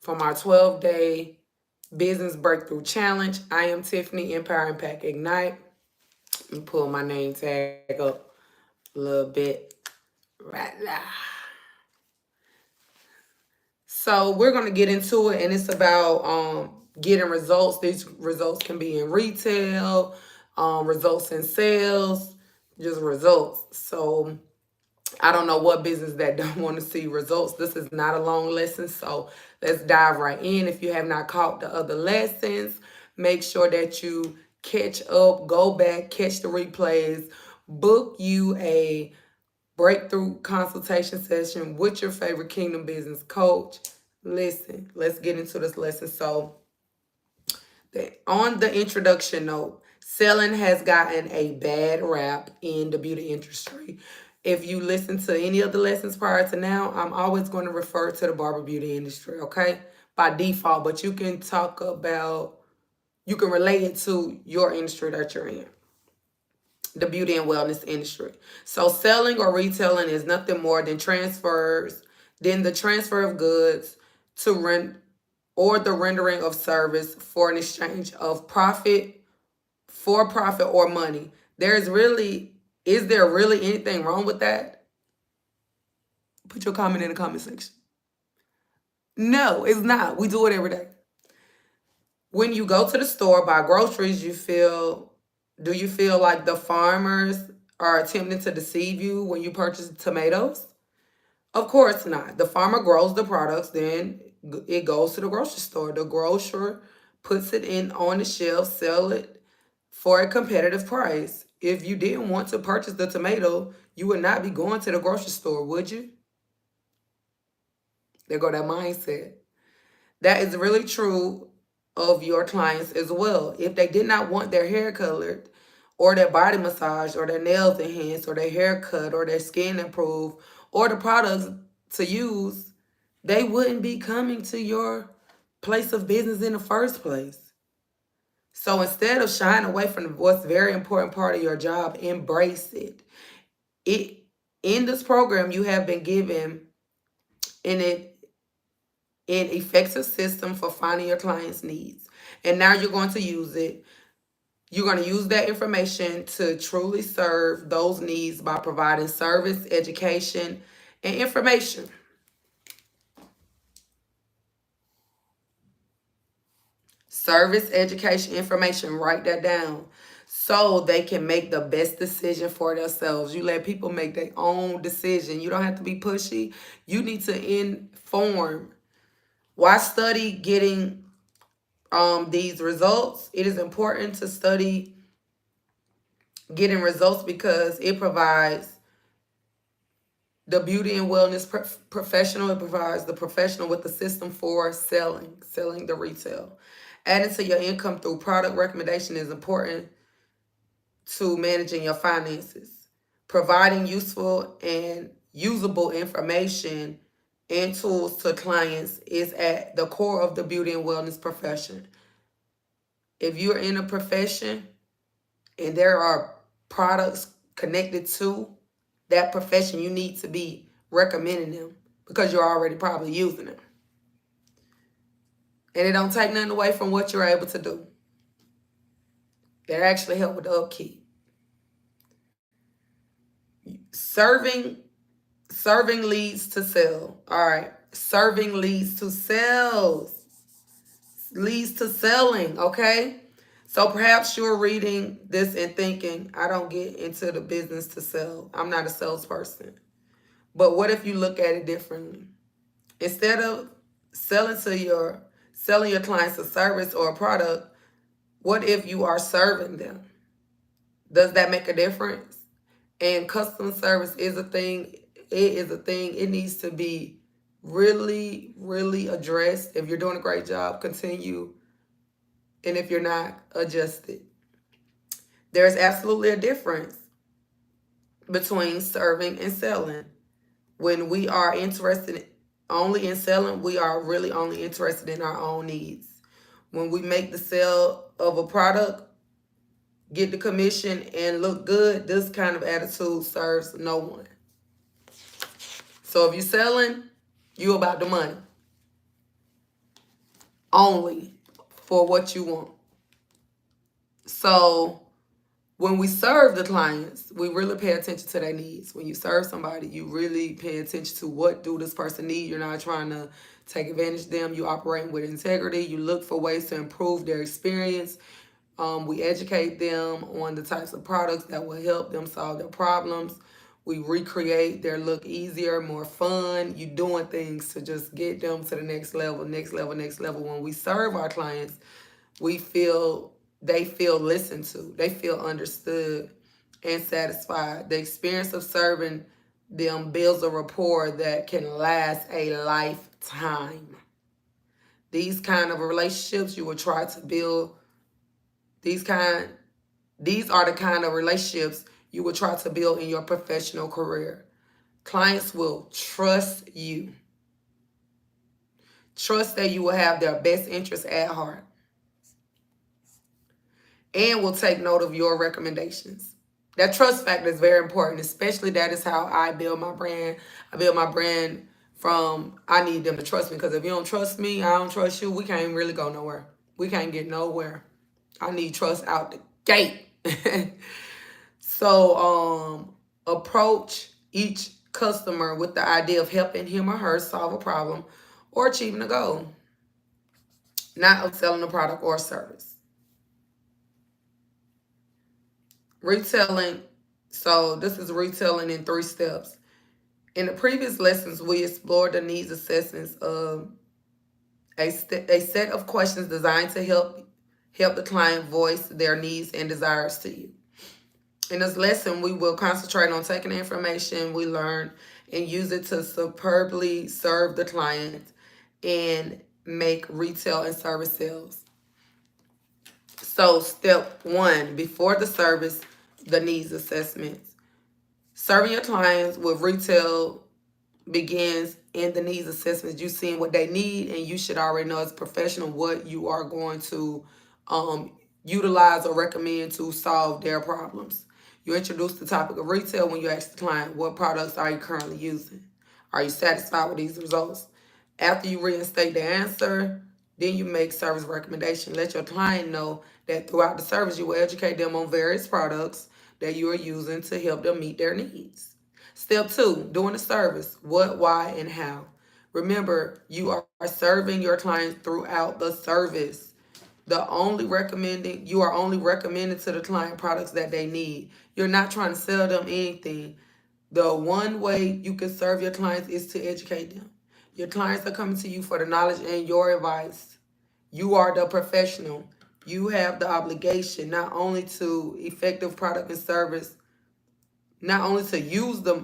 from our 12-day business breakthrough challenge. I am Tiffany, Empire Impact Ignite. Let me pull my name tag up a little bit right now. So we're going to get into it, and it's about getting results. These results can be in retail, results in sales, just results. So I don't know what business that don't want to see results. This is not a long lesson, so let's dive right in. If you have not caught the other lessons, make sure that you catch up, go back, catch the replays, book you a breakthrough consultation session with your favorite Kingdom Business coach. Listen, let's get into this lesson. So, on the introduction note, selling has gotten a bad rap in the beauty industry. If you listen to any of the lessons prior to now, I'm always going to refer to the barber beauty industry, okay? By default, but you can you can relate it to your industry that you're in, the beauty and wellness industry. So selling or retailing is nothing more than the transfer of goods to rent or the rendering of service for an exchange of profit or money. Is there really anything wrong with that? Put your comment in the comment section. No, it's not. We do it every day. When you go to the store, buy groceries, do you feel like the farmers are attempting to deceive you when you purchase tomatoes? Of course not. The farmer grows the products, then it goes to the grocery store. The grocer puts it in on the shelf, sell it for a competitive price. If you didn't want to purchase the tomato, you would not be going to the grocery store, would you? There go that mindset. That is really true of your clients as well. If they did not want their hair colored, or their body massage, or their nails enhanced, or their hair cut, or their skin improved, or the products to use, they wouldn't be coming to your place of business in the first place. So instead of shying away from what's very important part of your job, embrace it. It in this program you have been given an effective system for finding your clients' needs. And now you're going to use it. You're going to use that information to truly serve those needs by providing service, education, and information. Service, education, information, write that down so they can make the best decision for themselves. You let people make their own decision. You don't have to be pushy. You need to inform. Why study getting these results? It is important to study getting results because it provides the beauty and wellness professional. It provides the professional with the system for selling the retail. Adding to your income through product recommendation is important to managing your finances. Providing useful and usable information and tools to clients is at the core of the beauty and wellness profession. If you're in a profession and there are products connected to that profession, you need to be recommending them because you're already probably using them. And it don't take nothing away from what you're able to do. It actually help with the upkeep. Serving leads to sell. All right. Serving leads to sales. Leads to selling, okay? So perhaps you're reading this and thinking, I don't get into the business to sell. I'm not a salesperson. But what if you look at it differently? Instead of selling your clients a service or a product, what if you are serving them? Does that make a difference? And customer service is a thing. It is a thing. It needs to be really, really addressed. If you're doing a great job, continue. And if you're not, adjust it. There's absolutely a difference between serving and selling. When we are interested only in selling, we are really only interested in our own needs. When we make the sale of a product, get the commission, and look good, this kind of attitude serves no one. So if you're selling, you about the money. only for what you want. So when we serve the clients, we really pay attention to their needs. When you serve somebody, you really pay attention to what do this person need. You're not trying to take advantage of them. You operate with integrity. You look for ways to improve their experience. We educate them on the types of products that will help them solve their problems. We recreate their look easier, more fun. You doing things to just get them to the next level, next level, next level. When we serve our clients, they feel listened to, they feel understood and satisfied. The experience of serving them builds a rapport that can last a lifetime. These kind of relationships you will try to build, these are the kind of relationships you will try to build in your professional career. Clients will trust you. Trust that you will have their best interests at heart and will take note of your recommendations. That trust factor is very important, especially that is how I build my brand. I build my brand from I need them to trust me, because if you don't trust me, I don't trust you, we can't really go nowhere. We can't get nowhere. I need trust out the gate. So approach each customer with the idea of helping him or her solve a problem or achieving a goal, not of selling a product or service. Retelling. So this is retelling in 3 steps. In the previous lessons, we explored the needs assessments of a set of questions designed to help the client voice their needs and desires to you. In this lesson, we will concentrate on taking the information we learned and use it to superbly serve the client and make retail and service sales. So step 1, before the service, the needs assessments. Serving your clients with retail begins in the needs assessments. You seeing what they need, and you should already know as a professional what you are going to utilize or recommend to solve their problems. You introduce the topic of retail when you ask the client, what products are you currently using? Are you satisfied with these results? After you reinstate the answer, then you make service recommendation. Let your client know that throughout the service, you will educate them on various products that you are using to help them meet their needs. Step 2, doing the service. What, why, and how. Remember, you are serving your clients throughout the service. You are only recommending to the client products that they need. You're not trying to sell them anything. The one way you can serve your clients is to educate them. Your clients are coming to you for the knowledge and your advice. You are the professional. You have the obligation not only to effective product and service, not only use the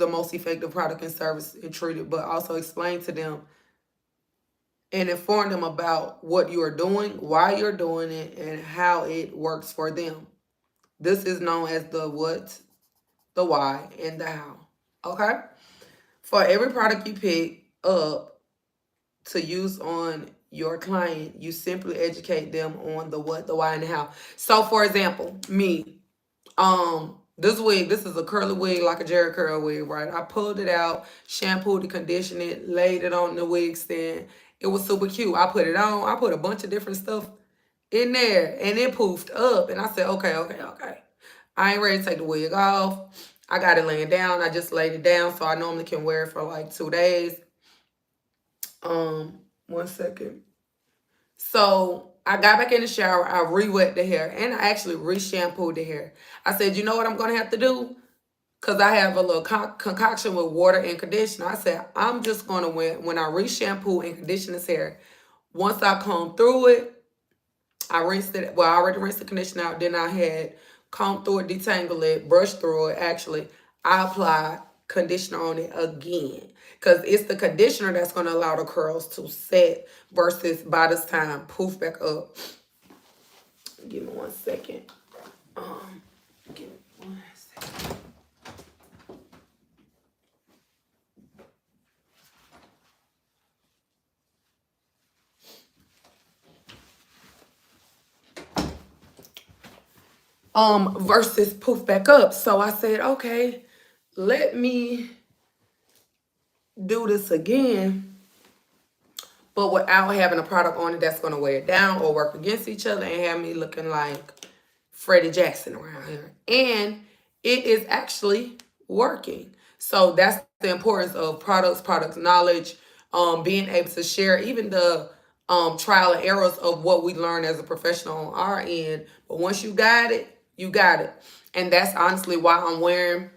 most effective product and service and treat it, but also explain to them and inform them about what you are doing, why you're doing it, and how it works for them. This is known as the what, the why, and the how. Okay? For every product you pick up to use on your client, you simply educate them on the what, the why, and the how. So for example, me, this wig, this is a curly wig, like a Jerry curl wig, right? I pulled it out, shampooed it, conditioned it, laid it on the wig stand. It was super cute. I put it on. I put a bunch of different stuff in there, and it poofed up. And I said, okay. I ain't ready to take the wig off. I got it laying down. I just laid it down, so I normally can wear it for like 2 days. 1 second. So I got back in the shower. I re-wet the hair, and I actually re-shampooed the hair. I said, you know what I'm going to have to do? Because I have a little concoction with water and conditioner. I said, I'm just going to, when I re-shampoo and condition this hair, once I comb through it, I rinsed it. Well, I already rinsed the conditioner out. Then I had combed through it, detangled it, brushed through it. Actually, I applied conditioner on it again, because it's the conditioner that's going to allow the curls to set versus by this time poof back up. Give me 1 second. Give me 1 second. Versus poof back up. So I said, okay, let me do this again, but without having a product on it that's going to wear it down or work against each other and have me looking like Freddie Jackson around here. And it is actually working. So that's the importance of product knowledge, being able to share even the trial and errors of what we learn as a professional on our end. But once you got it, you got it. And that's honestly why I'm wearing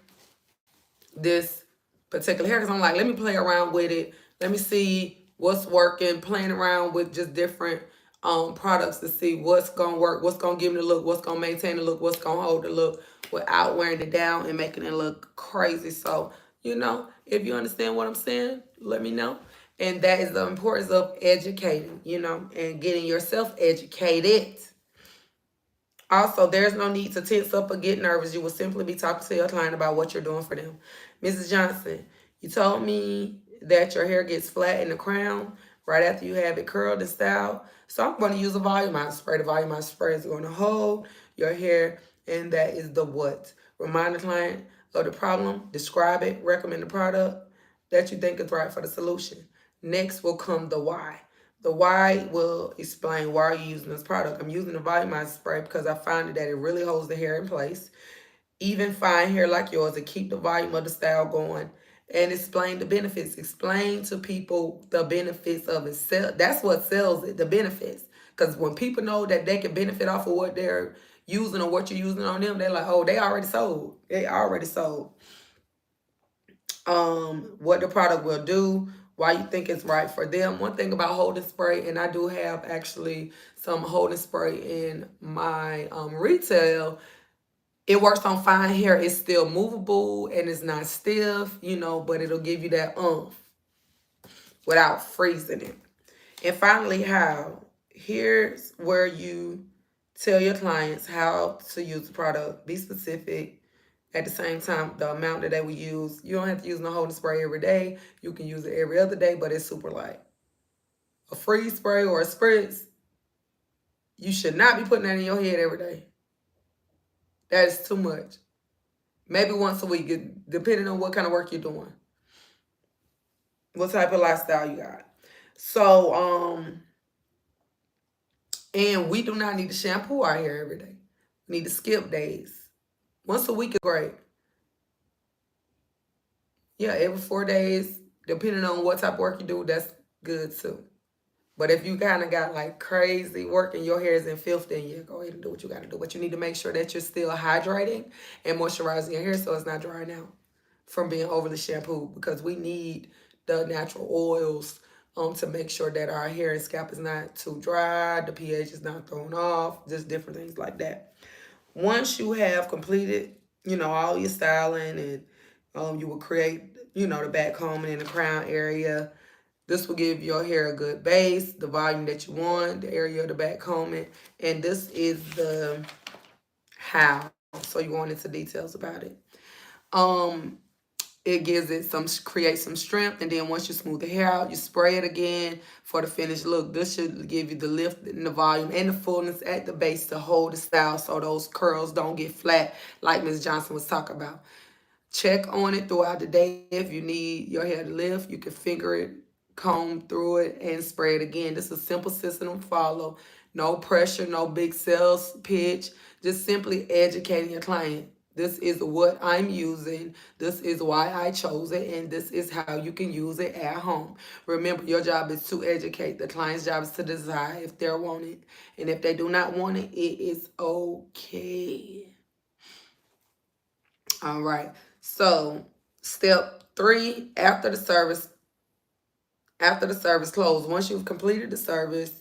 this particular hair, because I'm like, let me play around with it. Let me see what's working, playing around with just different products to see what's gonna work, what's gonna give me the look, what's gonna maintain the look, what's gonna hold the look without wearing it down and making it look crazy. So, if you understand what I'm saying, let me know. And that is the importance of educating, and getting yourself educated. Also, there's no need to tense up or get nervous. You will simply be talking to your client about what you're doing for them. Mrs. Johnson, you told me that your hair gets flat in the crown right after you have it curled and styled. So I'm going to use a volumizer spray. The volumizer spray is going to hold your hair, and that is the what. Remind the client of the problem, describe it, recommend the product that you think is right for the solution. Next will come the why. The why will explain why are you using this product. I'm using the volumizer spray because I find that it really holds the hair in place. Even fine hair like yours, to keep the volume of the style going. And explain the benefits. Explain to people the benefits of it. That's what sells it, the benefits. Because when people know that they can benefit off of what they're using or what you're using on them, they're like, oh, they already sold. They already sold. What the product will do, why you think it's right for them. One thing about holding spray, and I do have actually some holding spray in my retail, it works on fine hair. It's still movable and it's not stiff, but it'll give you that without freezing it. And finally, how. Here's where you tell your clients how to use the product. Be specific. At the same time, the amount that they will use, you don't have to use no holding spray every day. You can use it every other day, but it's super light. A freeze spray or a spritz, you should not be putting that in your head every day. That is too much. Maybe once a week, depending on what kind of work you're doing. What type of lifestyle you got. So, and we do not need to shampoo our hair every day. We need to skip days. Once a week is great. Yeah, every 4 days, depending on what type of work you do, that's good too. But if you kind of got like crazy work and your hair is in filth, then yeah, go ahead and do what you got to do. But you need to make sure that you're still hydrating and moisturizing your hair so it's not drying out from being overly shampooed, because we need the natural oils to make sure that our hair and scalp is not too dry, the pH is not thrown off, just different things like that. Once you have completed, all your styling, and you will create, the back combing and the crown area. This will give your hair a good base, the volume that you want, the area of the back combing. And this is the how. So you go into details about it. It gives it creates some strength, and then once you smooth the hair out, you spray it again for the finished look. This should give you the lift and the volume and the fullness at the base to hold the style so those curls don't get flat like Ms. Johnson was talking about. Check on it throughout the day. If you need your hair to lift, you can finger it, comb through it, and spray it again. This is a simple system to follow. No pressure, no big sales pitch. Just simply educating your client. This is what I'm using. This is why I chose it, and this is how you can use it at home. Remember, your job is to educate. The client's job is to decide if they want it. And if they do not want it, it is okay. All right. So, step 3, after the service closed, once you've completed the service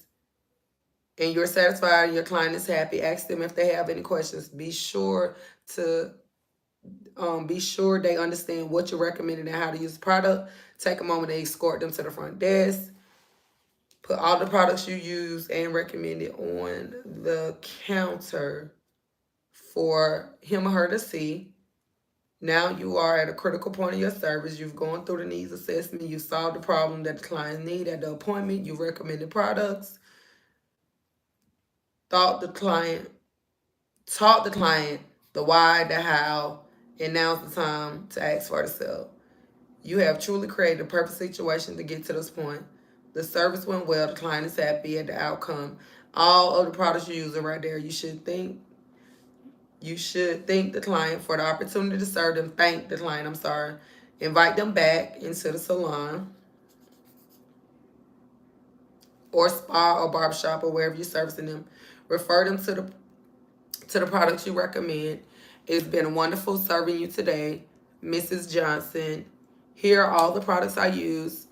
and you're satisfied and your client is happy, ask them if they have any questions. Be sure they understand what you're recommending and how to use the product. Take a moment to escort them to the front desk. Put all the products you use and recommended on the counter for him or her to see. Now you are at a critical point in your service. You've gone through the needs assessment. You solved the problem that the clients need at the appointment. You recommended products. Taught the client the why, the how, and now's the time to ask for the sale. You have truly created a perfect situation to get to this point. The service went well. The client is happy at the outcome. All of the products you use are right there. You should thank the client for the opportunity to serve them. Thank the client, I'm sorry. Invite them back into the salon or spa or barbershop or wherever you're servicing them. Refer them to the products you recommend. It's been wonderful serving you today, Mrs. Johnson. Here are all the products I use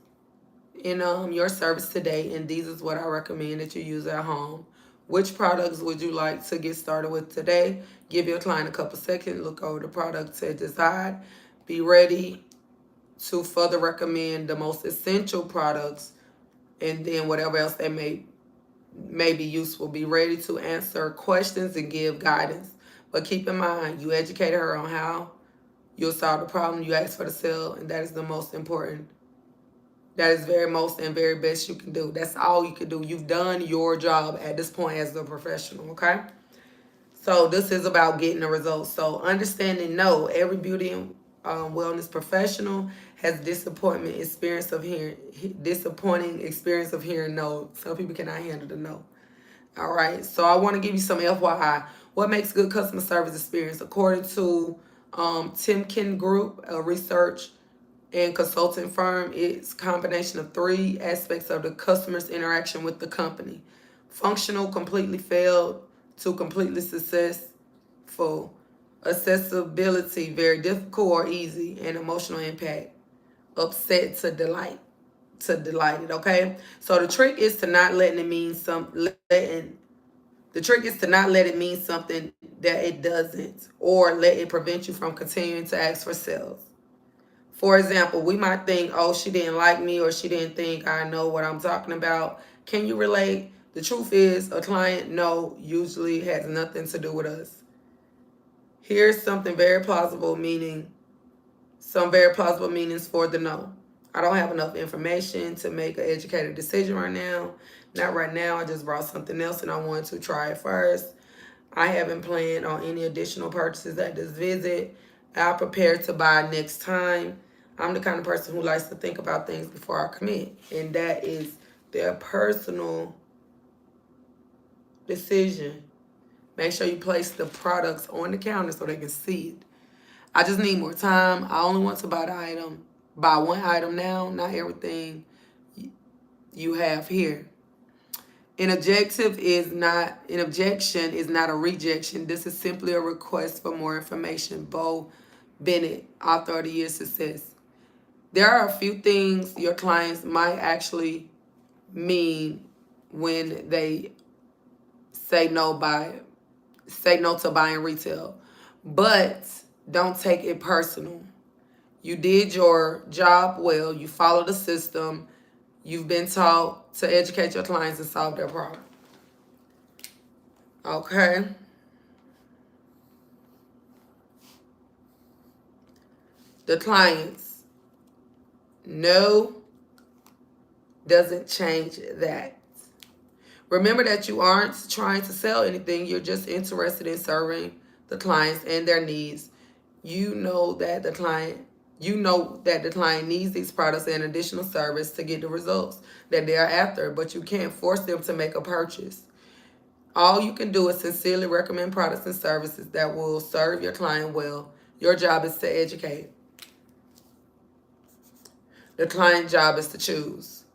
in your service today, and these is what I recommend that you use at home. Which products would you like to get started with today? Give your client a couple seconds, look over the product to decide. Be ready to further recommend the most essential products, and then whatever else that may be useful. Be ready to answer questions and give guidance. But keep in mind, you educated her on how you'll solve the problem. You asked for the sale, and that is the most important. That is very most and very best you can do. That's all you can do. You've done your job at this point as a professional, okay? So this is about getting the results. So understanding, no, every beauty and wellness professional has disappointing experience of hearing no. Some people cannot handle the no. All right. So I want to give you some FYI. What makes good customer service experience? According to Timken Group, a research and consulting firm, it's a combination of three aspects of the customer's interaction with the company: functional, completely failed, to completely successful; accessibility, very difficult or easy; and emotional impact, upset to delighted. Okay, so the trick is to not letting it mean some letting the trick is to not let it mean something that it doesn't, or let it prevent you from continuing to ask for sales. For example, we might think, oh, she didn't like me, or she didn't think I know what I'm talking about. Can you relate? The truth is, a client no usually has nothing to do with us. Here's some very plausible meanings for the no. I don't have enough information to make an educated decision right now. Not right now. I just brought something else and I want to try it first. I haven't planned on any additional purchases at this visit. I'll prepare to buy next time. I'm the kind of person who likes to think about things before I commit, and that is their personal decision. Make sure you place the products on the counter so they can see it. I just need more time. I only want to buy one item now, not everything you have here. An objection is not a rejection. This is simply a request for more information. Bo Bennett, author of The Year's Success. There are a few things your clients might actually mean when they say no to buying retail. But don't take it personal. You did your job well. You followed the system. You've been taught to educate your clients and solve their problem. Okay? The clients. No doesn't change that. Remember that you aren't trying to sell anything. You're just interested in serving the clients and their needs. You know that the client needs these products and additional service to get the results that they are after, but you can't force them to make a purchase. All you can do is sincerely recommend products and services that will serve your client well. Your job is to educate. The client's job is to choose.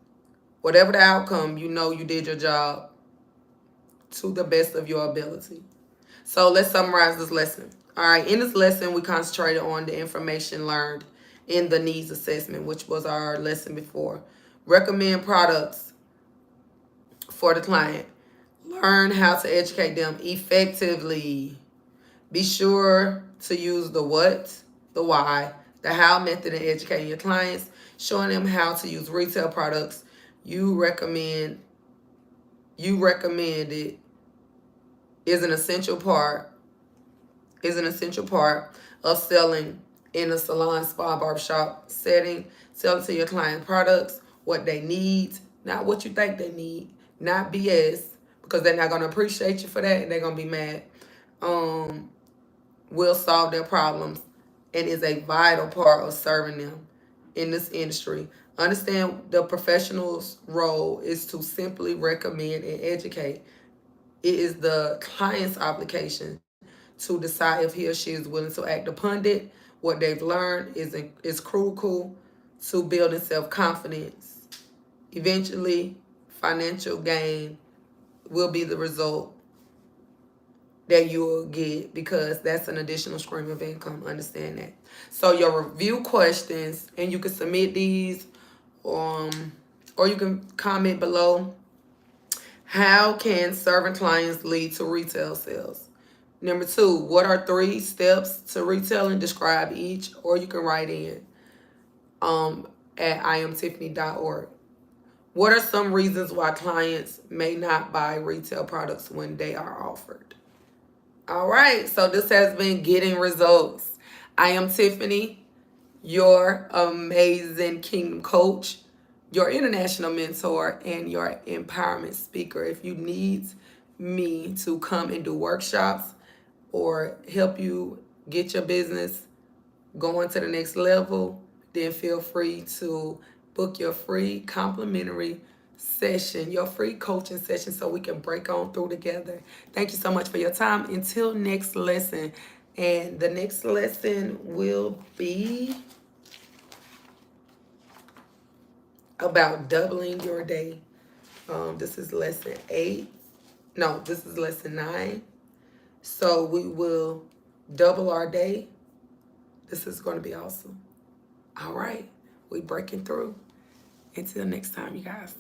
Whatever the outcome, you know you did your job to the best of your ability. So let's summarize this lesson. All right, in this lesson, we concentrated on the information learned in the needs assessment, which was our lesson before. Recommend products for the client. Learn how to educate them effectively. Be sure to use the what, the why, the how method in educating your clients, showing them how to use retail products you recommend it is an essential part of selling in a salon, spa, barbershop setting. Sell to your client products, what they need, not what you think they need, not BS, because they're not going to appreciate you for that and they're going to be mad. Will solve their problems and is a vital part of serving them. in this industry. Understand the professional's role is to simply recommend and educate. It is the client's obligation to decide if he or she is willing to act upon it. What they've learned is crucial to building self-confidence. Eventually, financial gain will be the result that you will get, because that's an additional stream of income. Understand that. So your review questions, and you can submit these, or you can comment below. How can serving clients lead to retail sales? Number 2, what are 3 steps to retailing? Describe each, or you can write in at iamtiffany.org. What are some reasons why clients may not buy retail products when they are offered? All right, so this has been Getting Results. I am Tiffany, your amazing Kingdom Coach, your international mentor, and your empowerment speaker. If you need me to come and do workshops or help you get your business going to the next level, then feel free to book your free complimentary session, your free coaching session, so we can break on through together. Thank you so much for your time. Until next lesson. And the next lesson will be about doubling your day. This is lesson 8. No, this is lesson 9. So we will double our day. This is going to be awesome. All right, we breaking through. Until next time, you guys.